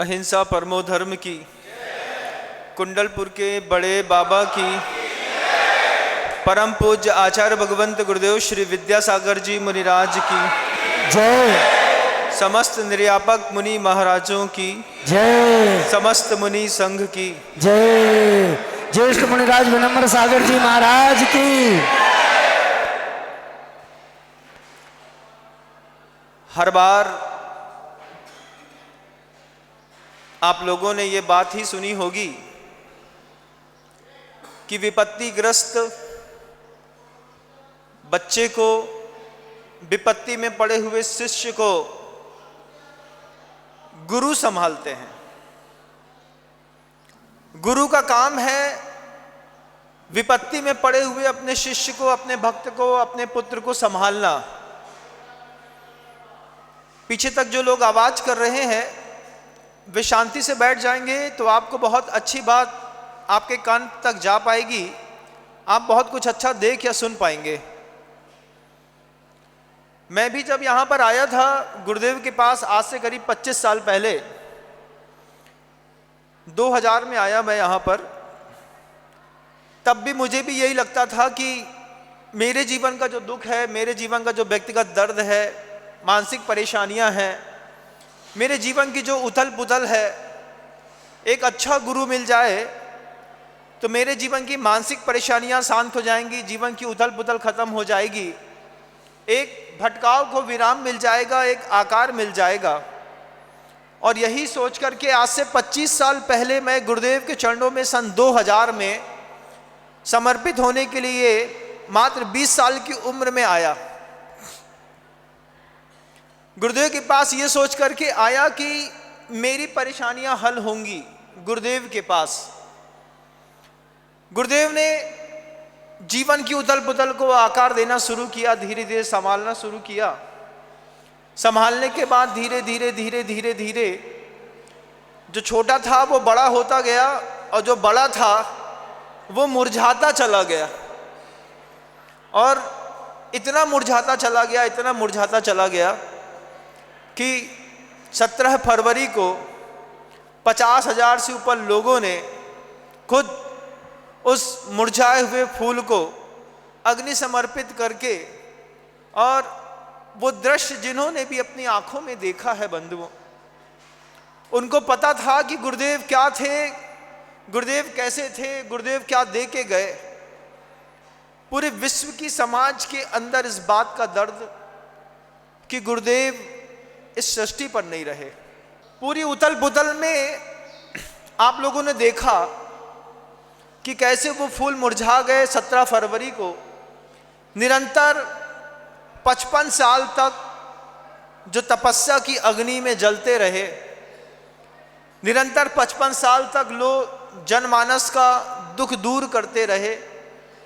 अहिंसा परमो धर्म की, कुंडलपुर के बड़े बाबा की, परम पूज्य आचार्य भगवंत गुरुदेव श्री विद्यासागर जी मुनिराज की जय। समस्त निर्यापक मुनि महाराजों की जय। समस्त मुनि संघ की जय। ज्येष्ठ मुनिराज विनम्र सागर जी महाराज की। हर बार आप लोगों ने ये बात ही सुनी होगी कि विपत्तिग्रस्त बच्चे को, विपत्ति में पड़े हुए शिष्य को गुरु संभालते हैं। गुरु का काम है विपत्ति में पड़े हुए अपने शिष्य को, अपने भक्त को, अपने पुत्र को संभालना। पीछे तक जो लोग आवाज कर रहे हैं वे शांति से बैठ जाएंगे तो आपको बहुत अच्छी बात आपके कान तक जा पाएगी, आप बहुत कुछ अच्छा देख या सुन पाएंगे। मैं भी जब यहाँ पर आया था गुरुदेव के पास आज से करीब 25 साल पहले, 2000 में आया मैं यहाँ पर, तब भी मुझे भी यही लगता था कि मेरे जीवन का जो दुख है, मेरे जीवन का जो व्यक्तिगत दर्द है, मानसिक परेशानियाँ हैं, मेरे जीवन की जो उथल पुथल है, एक अच्छा गुरु मिल जाए तो मेरे जीवन की मानसिक परेशानियां शांत हो जाएंगी, जीवन की उथल पुथल खत्म हो जाएगी, एक भटकाव को विराम मिल जाएगा, एक आकार मिल जाएगा। और यही सोच करके आज से 25 साल पहले मैं गुरुदेव के चरणों में सन 2000 में समर्पित होने के लिए मात्र 20 साल की उम्र में आया। गुरुदेव के पास ये सोच करके आया कि मेरी परेशानियां हल होंगी। गुरुदेव के पास गुरुदेव ने जीवन की उथल पुथल को आकार देना शुरू किया, धीरे धीरे संभालना शुरू किया। संभालने के बाद धीरे धीरे धीरे धीरे धीरे जो छोटा था वो बड़ा होता गया और जो बड़ा था वो मुरझाता चला गया। और इतना मुरझाता चला गया, इतना मुरझाता चला गया कि 17 फरवरी को 50,000 से ऊपर लोगों ने खुद उस मुरझाए हुए फूल को अग्नि समर्पित करके, और वो दृश्य जिन्होंने भी अपनी आंखों में देखा है बंधुओं, उनको पता था कि गुरुदेव क्या थे, गुरुदेव कैसे थे, गुरुदेव क्या दे के गए। पूरे विश्व की समाज के अंदर इस बात का दर्द कि गुरुदेव इस सृष्टि पर नहीं रहे। पूरी उथल पुथल में आप लोगों ने देखा कि कैसे वो फूल मुरझा गए। 17 फरवरी को निरंतर 55 साल तक जो तपस्या की अग्नि में जलते रहे, निरंतर 55 साल तक लोग जनमानस का दुख दूर करते रहे,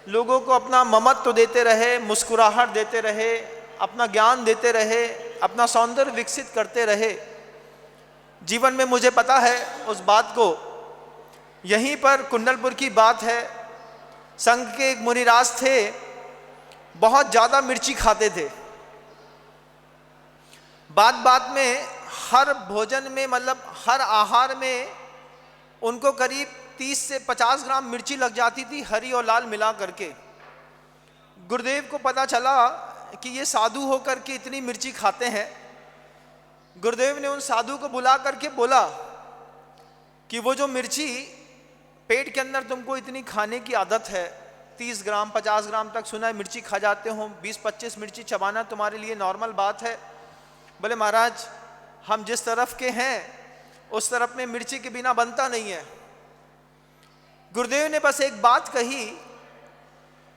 लोगों को अपना ममत्व देते रहे, मुस्कुराहट देते रहे, अपना ज्ञान देते रहे, अपना सौंदर्य विकसित करते रहे। जीवन में मुझे पता है उस बात को। यहीं पर कुंडलपुर की बात है, संघ के एक मुनिराज थे, बहुत ज़्यादा मिर्ची खाते थे। बात बात में हर भोजन में, मतलब हर आहार में उनको करीब 30 से 50 ग्राम मिर्ची लग जाती थी, हरी और लाल मिला करके। गुरुदेव को पता चला कि ये साधु होकर के इतनी मिर्ची खाते हैं। गुरुदेव ने उन साधु को बुला करके बोला कि वो जो मिर्ची पेट के अंदर तुमको इतनी खाने की आदत है, 30 ग्राम 50 ग्राम तक सुना है मिर्ची खा जाते हो, 20-25 मिर्ची चबाना तुम्हारे लिए नॉर्मल बात है। बोले महाराज हम जिस तरफ के हैं उस तरफ में मिर्ची के बिना बनता नहीं है। गुरुदेव ने बस एक बात कही,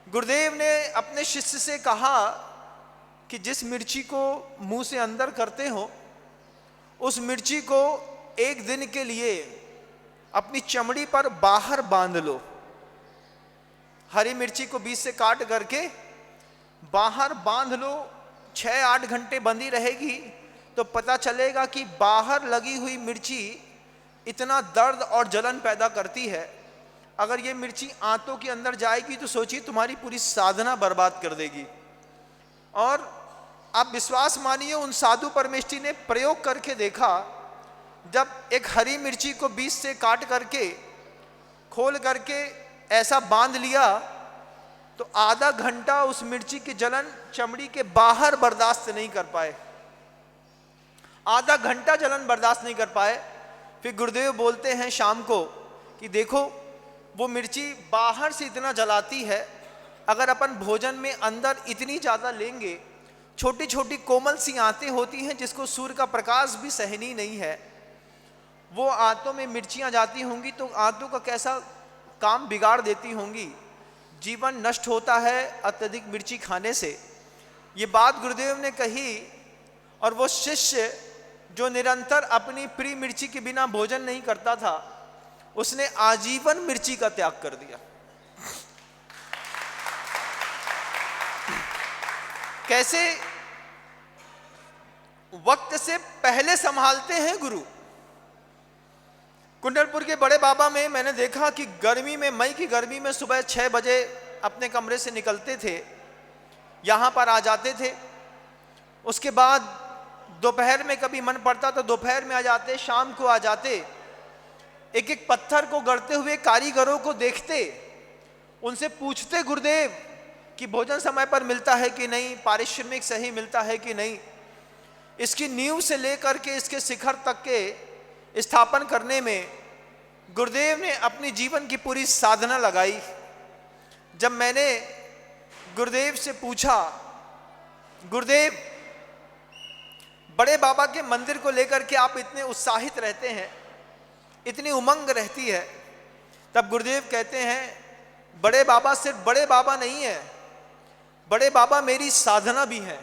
गुरुदेव ने अपने शिष्य से कहा कि जिस मिर्ची को मुंह से अंदर करते हो उस मिर्ची को एक दिन के लिए अपनी चमड़ी पर बाहर बांध लो। हरी मिर्ची को बीच से काट करके बाहर बांध लो, 6-8 घंटे बंधी रहेगी तो पता चलेगा कि बाहर लगी हुई मिर्ची इतना दर्द और जलन पैदा करती है। अगर ये मिर्ची आंतों के अंदर जाएगी तो सोचिए तुम्हारी पूरी साधना बर्बाद कर देगी। और आप विश्वास मानिए उन साधु परमेष्ठी ने प्रयोग करके देखा जब एक हरी मिर्ची को बीच से काट करके खोल करके ऐसा बांध लिया तो आधा घंटा उस मिर्ची की जलन चमड़ी के बाहर बर्दाश्त नहीं कर पाए, आधा घंटा जलन बर्दाश्त नहीं कर पाए। फिर गुरुदेव बोलते हैं शाम को कि देखो वो मिर्ची बाहर से इतना जलाती है, अगर अपन भोजन में अंदर इतनी ज़्यादा लेंगे, छोटी छोटी कोमल सी आंतें होती हैं जिसको सूर्य का प्रकाश भी सहनीय नहीं है, वो आंतों में मिर्चियाँ जाती होंगी तो आंतों का कैसा काम बिगाड़ देती होंगी। जीवन नष्ट होता है अत्यधिक मिर्ची खाने से। ये बात गुरुदेव ने कही और वो शिष्य जो निरंतर अपनी प्रिय मिर्ची के बिना भोजन नहीं करता था, उसने आजीवन मिर्ची का त्याग कर दिया। कैसे वक्त से पहले संभालते हैं गुरु। कुंडलपुर के बड़े बाबा में मैंने देखा कि गर्मी में, मई की गर्मी में सुबह 6 बजे अपने कमरे से निकलते थे, यहाँ पर आ जाते थे। उसके बाद दोपहर में कभी मन पड़ता तो दोपहर में आ जाते, शाम को आ जाते। एक एक पत्थर को गढ़ते हुए कारीगरों को देखते, उनसे पूछते गुरुदेव कि भोजन समय पर मिलता है कि नहीं, पारिश्रमिक सही मिलता है कि नहीं। इसकी नींव से लेकर के इसके शिखर तक के स्थापन करने में गुरुदेव ने अपनी जीवन की पूरी साधना लगाई। जब मैंने गुरुदेव से पूछा, गुरुदेव बड़े बाबा के मंदिर को लेकर के आप इतने उत्साहित रहते हैं, इतनी उमंग रहती है, तब गुरुदेव कहते हैं बड़े बाबा सिर्फ बड़े बाबा नहीं है, बड़े बाबा मेरी साधना भी है।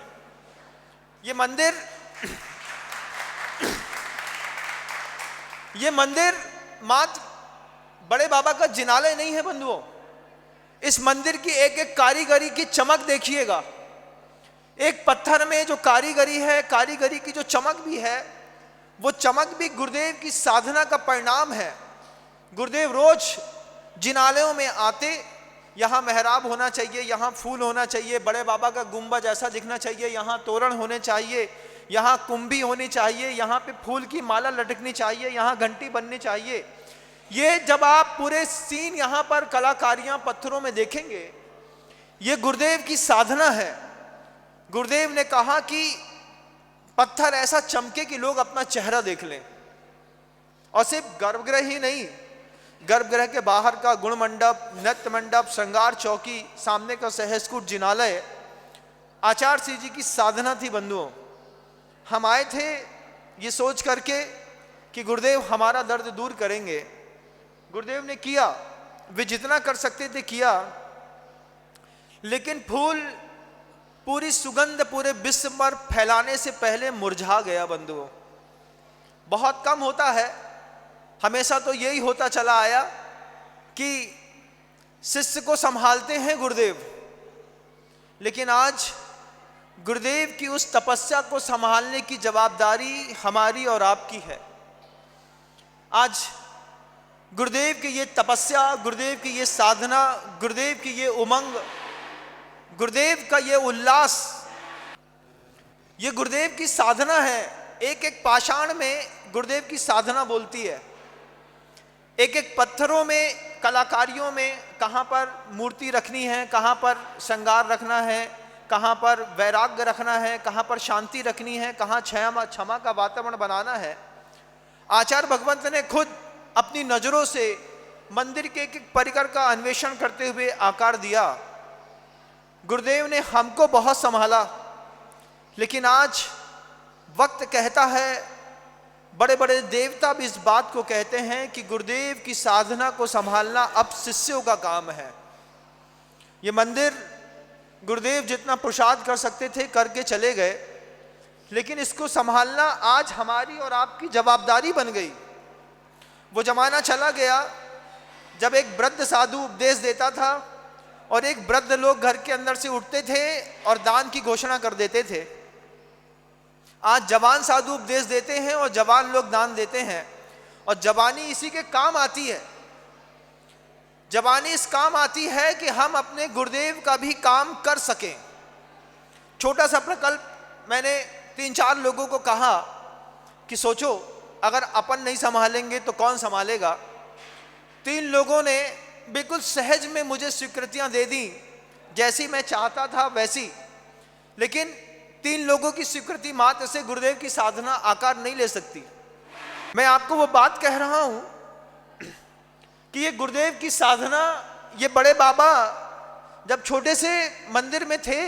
ये मंदिर मात्र बड़े बाबा का जिनालय नहीं है बंधुओं। इस मंदिर की एक एक कारीगरी की चमक देखिएगा। एक पत्थर में जो कारीगरी है, कारीगरी की जो चमक भी है, वो चमक भी गुरुदेव की साधना का परिणाम है। गुरुदेव रोज जिनालयों में आते, यहाँ मेहराब होना चाहिए, यहाँ फूल होना चाहिए, बड़े बाबा का गुंबज ऐसा दिखना चाहिए, यहाँ तोरण होने चाहिए, यहाँ कुंभी होनी चाहिए, यहाँ पे फूल की माला लटकनी चाहिए, यहाँ घंटी बननी चाहिए। ये जब आप पूरे सीन यहाँ पर कलाकारियाँ पत्थरों में देखेंगे, ये गुरुदेव की साधना है। गुरुदेव ने कहा कि पत्थर ऐसा चमके कि लोग अपना चेहरा देख लें। और सिर्फ गर्भगृह ही नहीं, गर्भगृह के बाहर का गुण मंडप, नृत्य मंडप, श्रृंगार चौकी, सामने का सहस्कूट जिनालय, आचार्य श्री जी की साधना थी बंधुओं। हम आए थे ये सोच करके कि गुरुदेव हमारा दर्द दूर करेंगे। गुरुदेव ने किया, वे जितना कर सकते थे किया, लेकिन फूल पूरी सुगंध पूरे विश्व पर फैलाने से पहले मुरझा गया बंधुओं। बहुत कम होता है, हमेशा तो यही होता चला आया कि शिष्य को संभालते हैं गुरुदेव, लेकिन आज गुरुदेव की उस तपस्या को संभालने की जवाबदारी हमारी और आपकी है। आज गुरुदेव की ये तपस्या, गुरुदेव की ये साधना, गुरुदेव की ये उमंग, गुरुदेव का ये उल्लास, ये गुरुदेव की साधना है। एक एक पाषाण में गुरुदेव की साधना बोलती है। एक एक पत्थरों में, कलाकारियों में, कहाँ पर मूर्ति रखनी है, कहाँ पर श्रृंगार रखना है, कहाँ पर वैराग्य रखना है, कहाँ पर शांति रखनी है, कहाँ क्षमा का वातावरण बनाना है। आचार्य भगवंत ने खुद अपनी नजरों से मंदिर के एक एक परिकर का अन्वेषण करते हुए आकार दिया। गुरुदेव ने हमको बहुत संभाला, लेकिन आज वक्त कहता है, बड़े बड़े देवता भी इस बात को कहते हैं कि गुरुदेव की साधना को संभालना अब शिष्यों का काम है। ये मंदिर गुरुदेव जितना प्रसाद कर सकते थे करके चले गए, लेकिन इसको संभालना आज हमारी और आपकी जवाबदारी बन गई। वो जमाना चला गया जब एक वृद्ध साधु उपदेश देता था और एक वृद्ध लोग घर के अंदर से उठते थे और दान की घोषणा कर देते थे। आज जवान साधु उपदेश देते हैं और जवान लोग दान देते हैं, और जवानी इसी के काम आती है। जवानी इस काम आती है कि हम अपने गुरुदेव का भी काम कर सकें। छोटा सा प्रकल्प मैंने 3-4 लोगों को कहा कि सोचो अगर अपन नहीं संभालेंगे तो कौन संभालेगा। 3 लोगों ने बिल्कुल सहज में मुझे स्वीकृतियां दे दी, जैसी मैं चाहता था वैसी। लेकिन 3 लोगों की स्वीकृति मात्र से गुरुदेव की साधना आकार नहीं ले सकती। मैं आपको वो बात कह रहा हूं कि ये गुरुदेव की साधना, ये बड़े बाबा जब छोटे से मंदिर में थे,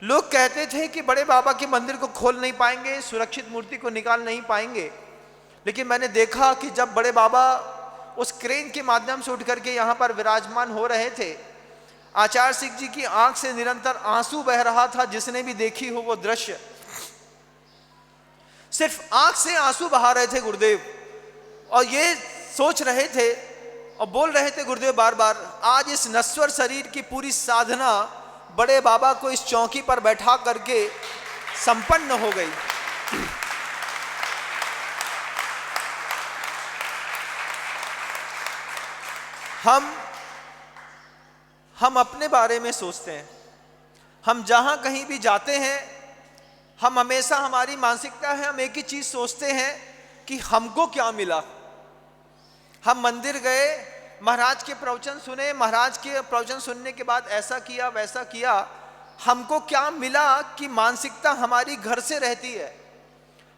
लोग कहते थे कि बड़े बाबा के मंदिर को खोल नहीं पाएंगे, सुरक्षित मूर्ति को निकाल नहीं पाएंगे। लेकिन मैंने देखा कि जब बड़े बाबा उस क्रेन के माध्यम से उठ करके यहाँ पर विराजमान हो रहे थे, आचार्य सिंह जी की आंख से निरंतर आंसू बह रहा था। जिसने भी देखी हो वो दृश्य, सिर्फ आंख से आंसू बहा रहे थे गुरुदेव, और ये सोच रहे थे और बोल रहे थे गुरुदेव बार बार, आज इस नश्वर शरीर की पूरी साधना बड़े बाबा को इस चौकी पर बैठा करके संपन्न हो गई। हम अपने बारे में सोचते हैं। हम जहां कहीं भी जाते हैं, हम हमेशा, हमारी मानसिकता है, हम एक ही चीज सोचते हैं कि हमको क्या मिला। हम मंदिर गए, महाराज के प्रवचन सुने, महाराज के प्रवचन सुनने के बाद ऐसा किया वैसा किया, हमको क्या मिला कि मानसिकता हमारी घर से रहती है।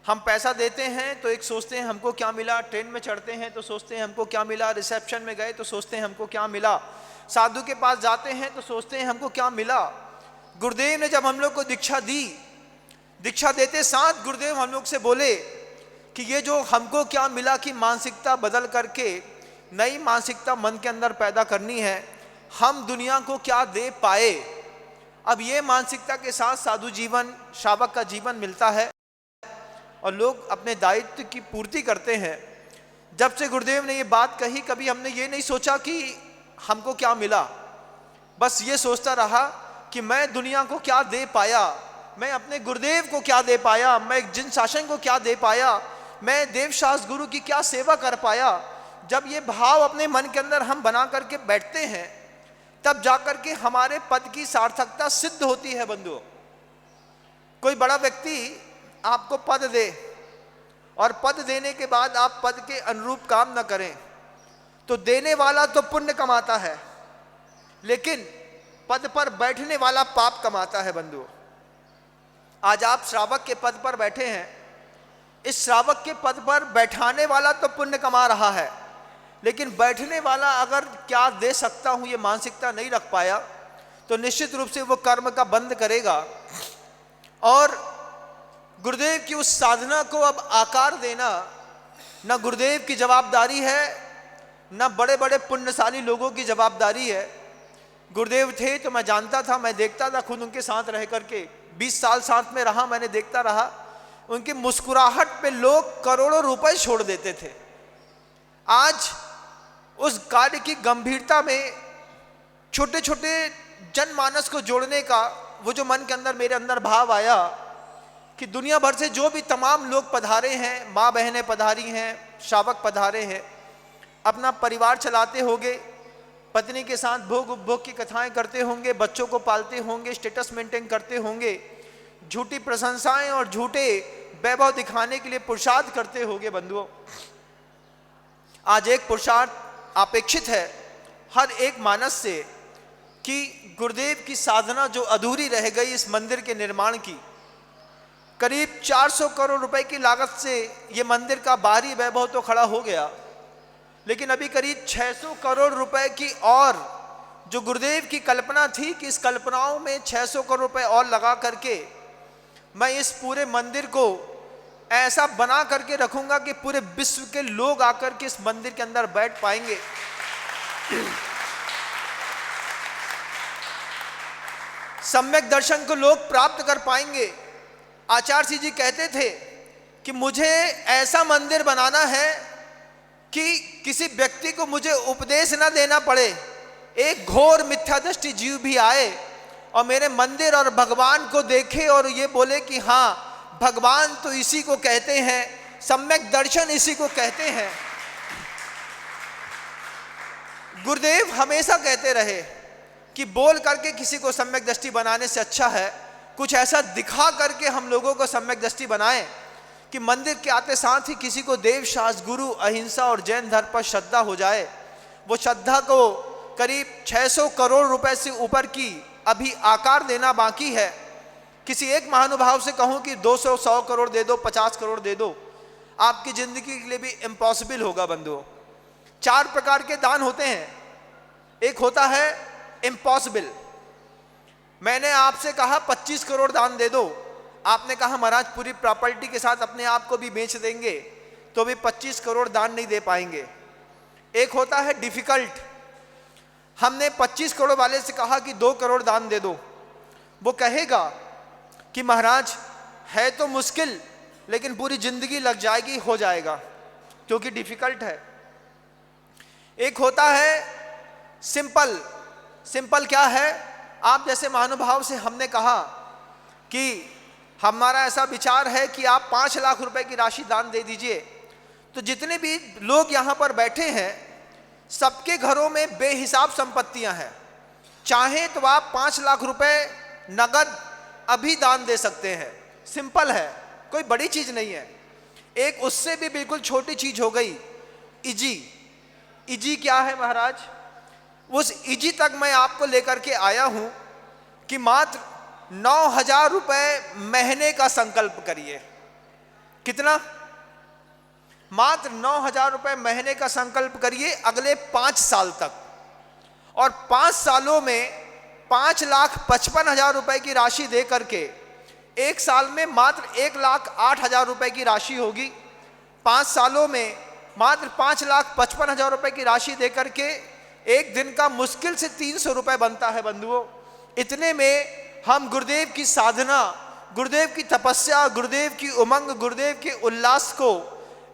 हम पैसा देते हैं तो एक सोचते हैं हमको क्या मिला, ट्रेन में चढ़ते हैं तो सोचते हैं हमको क्या मिला, रिसेप्शन में गए तो सोचते हैं हमको क्या मिला, साधु के पास जाते हैं तो सोचते हैं हमको क्या मिला। गुरुदेव ने जब हम लोग को दीक्षा दी, दीक्षा देते साथ गुरुदेव हम लोग से बोले कि ये जो हमको क्या मिला की मानसिकता बदल करके नई मानसिकता मन के अंदर पैदा करनी है। हम दुनिया को क्या दे पाए, अब ये मानसिकता के साथ साधु जीवन, श्रावक का जीवन मिलता है और लोग अपने दायित्व की पूर्ति करते हैं। जब से गुरुदेव ने ये बात कही, कभी हमने ये नहीं सोचा कि हमको क्या मिला, बस ये सोचता रहा कि मैं दुनिया को क्या दे पाया, मैं अपने गुरुदेव को क्या दे पाया, मैं जिन शासन को क्या दे पाया, मैं देवशास्त्र गुरु की क्या सेवा कर पाया। जब ये भाव अपने मन के अंदर हम बना करके बैठते हैं, तब जाकर के हमारे पद की सार्थकता सिद्ध होती है। बंधुओं, कोई बड़ा व्यक्ति आपको पद दे और पद देने के बाद आप पद के अनुरूप काम न करें तो देने वाला तो पुण्य कमाता है, लेकिन पद पर बैठने वाला पाप कमाता है। बंधुओं, आज आप श्रावक के पद पर बैठे हैं, इस श्रावक के पद पर बैठाने वाला तो पुण्य कमा रहा है, लेकिन बैठने वाला अगर क्या दे सकता हूं ये मानसिकता नहीं रख पाया तो निश्चित रूप से वो कर्म का बंद करेगा। और गुरुदेव की उस साधना को अब आकार देना न गुरुदेव की जवाबदारी है, न बड़े बड़े पुण्यशाली लोगों की जवाबदारी है। गुरुदेव थे तो मैं जानता था, मैं देखता था खुद उनके साथ रह करके, 20 साल साथ में रहा, मैंने देखता रहा उनकी मुस्कुराहट पे लोग करोड़ों रुपए छोड़ देते थे। आज उस कार्य की गंभीरता में छोटे छोटे जनमानस को जोड़ने का वो जो मन के अंदर मेरे अंदर भाव आया कि दुनिया भर से जो भी तमाम लोग पधारे हैं, माँ बहनें पधारी हैं, श्रावक पधारे हैं, अपना परिवार चलाते होंगे, पत्नी के साथ भोग उपभोग की कथाएं करते होंगे, बच्चों को पालते होंगे, स्टेटस मेंटेन करते होंगे, झूठी प्रशंसाएं और झूठे वैभव दिखाने के लिए पुरुषार्थ करते होंगे। बंधुओं, आज एक पुरुषार्थ अपेक्षित है हर एक मानस से कि गुरुदेव की साधना जो अधूरी रह गई इस मंदिर के निर्माण की, करीब 400 करोड़ रुपए की लागत से ये मंदिर का बाहरी वैभव तो खड़ा हो गया, लेकिन अभी करीब 600 करोड़ रुपए की और जो गुरुदेव की कल्पना थी कि इस कल्पनाओं में 600 करोड़ रुपए और लगा करके मैं इस पूरे मंदिर को ऐसा बना करके रखूंगा कि पूरे विश्व के लोग आकर के इस मंदिर के अंदर बैठ पाएंगे। सम्यक दर्शन को लोग प्राप्त कर पाएंगे। आचार्य सिंह जी कहते थे कि मुझे ऐसा मंदिर बनाना है कि किसी व्यक्ति को मुझे उपदेश न देना पड़े, एक घोर मिथ्यादृष्टि जीव भी आए और मेरे मंदिर और भगवान को देखे और ये बोले कि हाँ, भगवान तो इसी को कहते हैं, सम्यक दर्शन इसी को कहते हैं। गुरुदेव हमेशा कहते रहे कि बोल करके किसी को सम्यक दृष्टि बनाने से अच्छा है कुछ ऐसा दिखा करके हम लोगों को सम्यक दृष्टि बनाएं। कि मंदिर के आते साथ ही किसी को देव शास्त्र, गुरु, अहिंसा और जैन धर्म पर श्रद्धा हो जाए, वो श्रद्धा को करीब 600 करोड़ रुपए से ऊपर की अभी आकार देना बाकी है। किसी एक महानुभाव से कहूं कि 200 100 करोड़ दे दो, 50 करोड़ दे दो, आपकी जिंदगी के लिए भी इम्पॉसिबल होगा बंधुओं। 4 प्रकार के दान होते हैं। एक होता है इम्पॉसिबल। मैंने आपसे कहा 25 करोड़ दान दे दो, आपने कहा महाराज पूरी प्रॉपर्टी के साथ अपने आप को भी बेच देंगे तो भी 25 करोड़ दान नहीं दे पाएंगे। एक होता है डिफिकल्ट। हमने 25 करोड़ वाले से कहा कि 2 करोड़ दान दे दो, वो कहेगा कि महाराज है तो मुश्किल लेकिन पूरी जिंदगी लग जाएगी, हो जाएगा, क्योंकि डिफिकल्ट है। एक होता है सिंपल। सिंपल क्या है? आप जैसे महानुभाव से हमने कहा कि हमारा ऐसा विचार है कि आप 5 लाख रुपए की राशि दान दे दीजिए, तो जितने भी लोग यहाँ पर बैठे हैं सबके घरों में बेहिसाब संपत्तियां हैं। चाहे तो आप 5 लाख रुपए नगद अभी दान दे सकते हैं। सिंपल है, कोई बड़ी चीज नहीं है। एक उससे भी बिल्कुल छोटी चीज हो गई इजी। इजी क्या है महाराज? उस इजी तक मैं आपको लेकर के आया हूं कि मात्र 9,000 रुपए महीने का संकल्प करिए। कितना? मात्र 9,000 रुपए महीने का संकल्प करिए अगले 5 साल तक, और 5 सालों में 5,55,000 रुपए की राशि दे करके 1 साल में मात्र 1,08,000 रुपए की राशि होगी। 5 सालों में मात्र 5,55,000 रुपए की राशि दे करके एक दिन का मुश्किल से 300 रुपए बनता है बंधुओं। इतने में हम गुरुदेव की साधना, गुरुदेव की तपस्या, गुरुदेव की उमंग, गुरुदेव के उल्लास को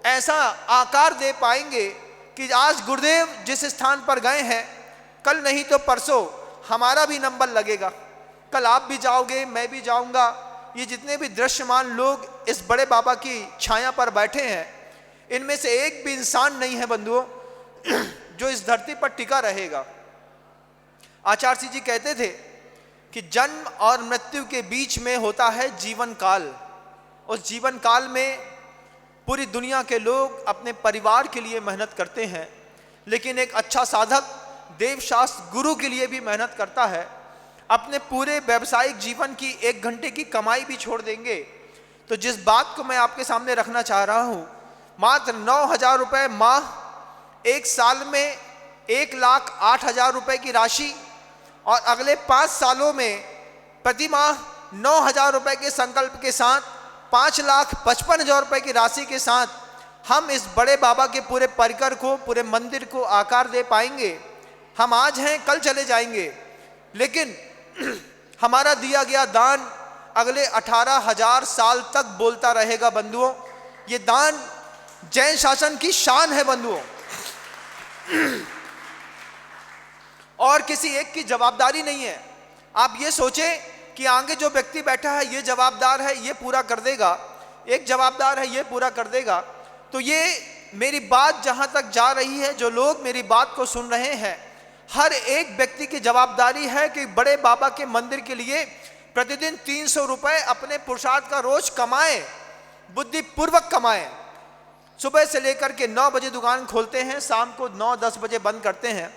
ऐसा आकार दे पाएंगे कि आज गुरुदेव जिस स्थान पर गए हैं, कल नहीं तो परसों हमारा भी नंबर लगेगा। कल आप भी जाओगे, मैं भी जाऊंगा। ये जितने भी दृश्यमान लोग इस बड़े बाबा की छाया पर बैठे हैं, इनमें से एक भी इंसान नहीं है बंधुओं जो इस धरती पर टिका रहेगा। आचार्य सिंह जी कहते थे कि जन्म और मृत्यु के बीच में होता है जीवन काल। उस जीवन काल में पूरी दुनिया के लोग अपने परिवार के लिए मेहनत करते हैं, लेकिन एक अच्छा साधक देव शास्त्र गुरु के लिए भी मेहनत करता है। अपने पूरे व्यवसायिक जीवन की 1 घंटे की कमाई भी छोड़ देंगे। तो जिस बात को मैं आपके सामने रखना चाह रहा हूं, मात्र 9,000 रुपए माह, 1 साल में 1,08,000 रुपए की राशि, और अगले 5 सालों में प्रति माह 9,000 रुपए के संकल्प के साथ 5,55,000 रुपए की राशि के साथ हम इस बड़े बाबा के पूरे परिकर को, पूरे मंदिर को आकार दे पाएंगे। हम आज हैं, कल चले जाएंगे, लेकिन हमारा दिया गया दान अगले 18,000 साल तक बोलता रहेगा बंधुओं। ये दान जैन शासन की शान है बंधुओं, और किसी एक की जवाबदारी नहीं है। आप ये सोचें कि आगे जो व्यक्ति बैठा है ये जवाबदार है, ये पूरा कर देगा, एक जवाबदार है, ये पूरा कर देगा। तो ये मेरी बात जहां तक जा रही है, जो लोग मेरी बात को सुन रहे हैं, हर एक व्यक्ति की जवाबदारी है कि बड़े बाबा के मंदिर के लिए प्रतिदिन 300 रुपए अपने पुरुषार्थ का रोज कमाएं, बुद्धिपूर्वक कमाएं। सुबह से लेकर के 9 बजे दुकान खोलते हैं, शाम को 9-10 बजे बंद करते हैं।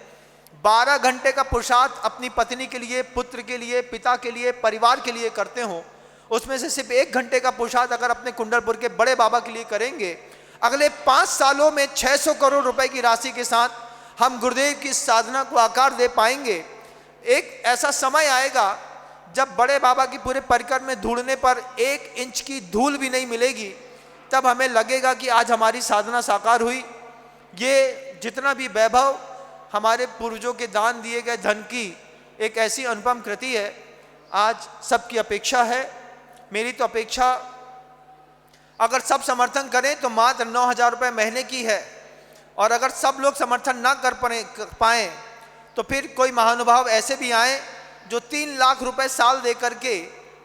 12 घंटे का पुरुषार्थ अपनी पत्नी के लिए, पुत्र के लिए, पिता के लिए, परिवार के लिए करते हो, उसमें से सिर्फ 1 घंटे का पुरुषार्थ अगर अपने कुंडलपुर के बड़े बाबा के लिए करेंगे, अगले 5 सालों में 600 करोड़ रुपए की राशि के साथ हम गुरुदेव की साधना को आकार दे पाएंगे। एक ऐसा समय आएगा जब बड़े बाबा की पूरे परिकर में ढूंढने पर 1 इंच की धूल भी नहीं मिलेगी, तब हमें लगेगा कि आज हमारी साधना साकार हुई। ये जितना भी वैभव हमारे पूर्वजों के दान दिए गए धन की एक ऐसी अनुपम कृति है। आज सबकी अपेक्षा है, मेरी तो अपेक्षा अगर सब समर्थन करें तो मात्र 9,000 रुपये महीने की है, और अगर सब लोग समर्थन ना कर पाएँ तो फिर कोई महानुभाव ऐसे भी आए जो 3 लाख रुपए साल दे करके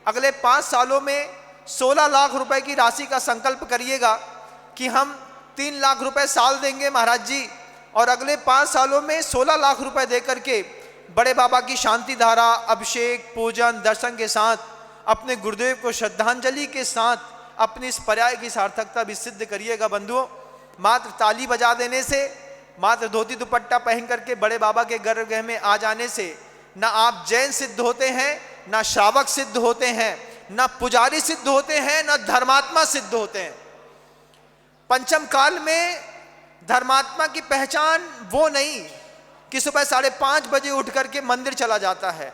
अगले 5 सालों में 16 लाख रुपए की राशि का संकल्प करिएगा कि हम 3 लाख रुपए साल देंगे महाराज जी, और अगले 5 सालों में 16 लाख रुपए दे करके बड़े बाबा की शांति धारा, अभिषेक, पूजन, दर्शन के साथ अपने गुरुदेव को श्रद्धांजलि के साथ अपनी इस पर्याय की सार्थकता भी सिद्ध करिएगा बंधुओं। मात्र ताली बजा देने से, मात्र धोती दुपट्टा पहन करके बड़े बाबा के गर्भगृह में आ जाने से ना आप जैन सिद्ध होते हैं, ना श्रावक सिद्ध होते हैं, ना पुजारी सिद्ध होते हैं, ना धर्मात्मा सिद्ध होते हैं। पंचम काल में धर्मात्मा की पहचान वो नहीं कि सुबह 5:30 बजे उठ करके मंदिर चला जाता है।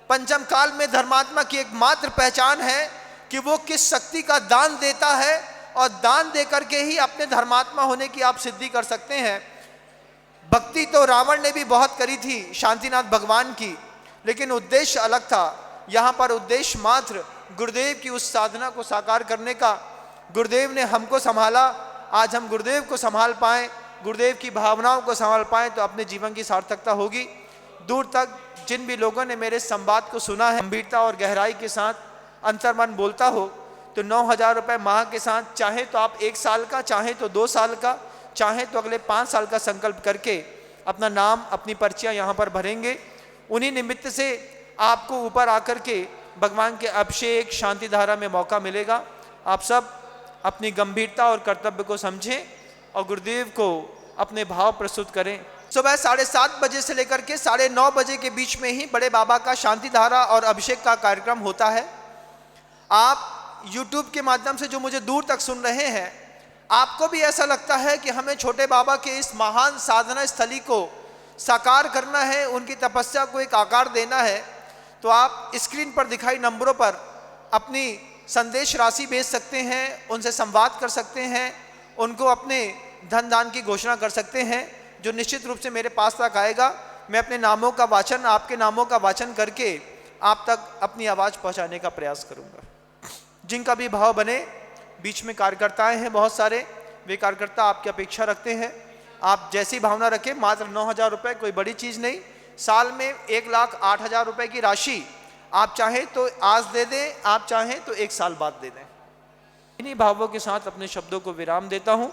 पंचम काल में धर्मात्मा की एकमात्र पहचान है कि वो किस शक्ति का दान देता है, और दान दे करके ही अपने धर्मात्मा होने की आप सिद्धि कर सकते हैं। भक्ति तो रावण ने भी बहुत करी थी शांतिनाथ भगवान की, लेकिन उद्देश्य अलग था। यहाँ पर उद्देश्य मात्र गुरुदेव की उस साधना को साकार करने का। गुरुदेव ने हमको संभाला, आज हम गुरुदेव को संभाल पाएँ, गुरुदेव की भावनाओं को संभाल पाएँ तो अपने जीवन की सार्थकता होगी। दूर तक जिन भी लोगों ने मेरे संवाद को सुना है, गंभीरता और गहराई के साथ अंतर्मन बोलता हो, तो 9,000 रुपये माह के साथ, चाहे तो आप 1 साल का, चाहे तो 2 साल का, चाहे तो अगले 5 साल का संकल्प करके अपना नाम, अपनी पर्चियाँ यहाँ पर भरेंगे। उन्हीं निमित्त से आपको ऊपर आकर के भगवान के अभिषेक शांति धारा में मौका मिलेगा। आप सब अपनी गंभीरता और कर्तव्य को समझें और गुरुदेव को अपने भाव प्रस्तुत करें। सुबह 7:30 बजे से लेकर के 9:30 बजे के बीच में ही बड़े बाबा का शांति धारा और अभिषेक का कार्यक्रम होता है। आप YouTube के माध्यम से जो मुझे दूर तक सुन रहे हैं, आपको भी ऐसा लगता है कि हमें छोटे बाबा के इस महान साधना स्थली को साकार करना है, उनकी तपस्या को एक आकार देना है, तो आप स्क्रीन पर दिखाई नंबरों पर अपनी संदेश राशि भेज सकते हैं, उनसे संवाद कर सकते हैं, उनको अपने धन दान की घोषणा कर सकते हैं, जो निश्चित रूप से मेरे पास तक आएगा। मैं अपने नामों का वाचन, आपके नामों का वाचन करके आप तक अपनी आवाज़ पहुंचाने का प्रयास करूंगा। जिनका भी भाव बने, बीच में कार्यकर्ताएं हैं बहुत सारे, वे कार्यकर्ता आपकी अपेक्षा रखते हैं। आप जैसी भावना रखें, मात्र 9,000 रुपये कोई बड़ी चीज़ नहीं। साल में 1,08,000 रुपये की राशि आप चाहें तो आज दे दें, आप चाहें तो 1 साल बाद दे दें। इन्हीं भावों के साथ अपने शब्दों को विराम देता हूँ।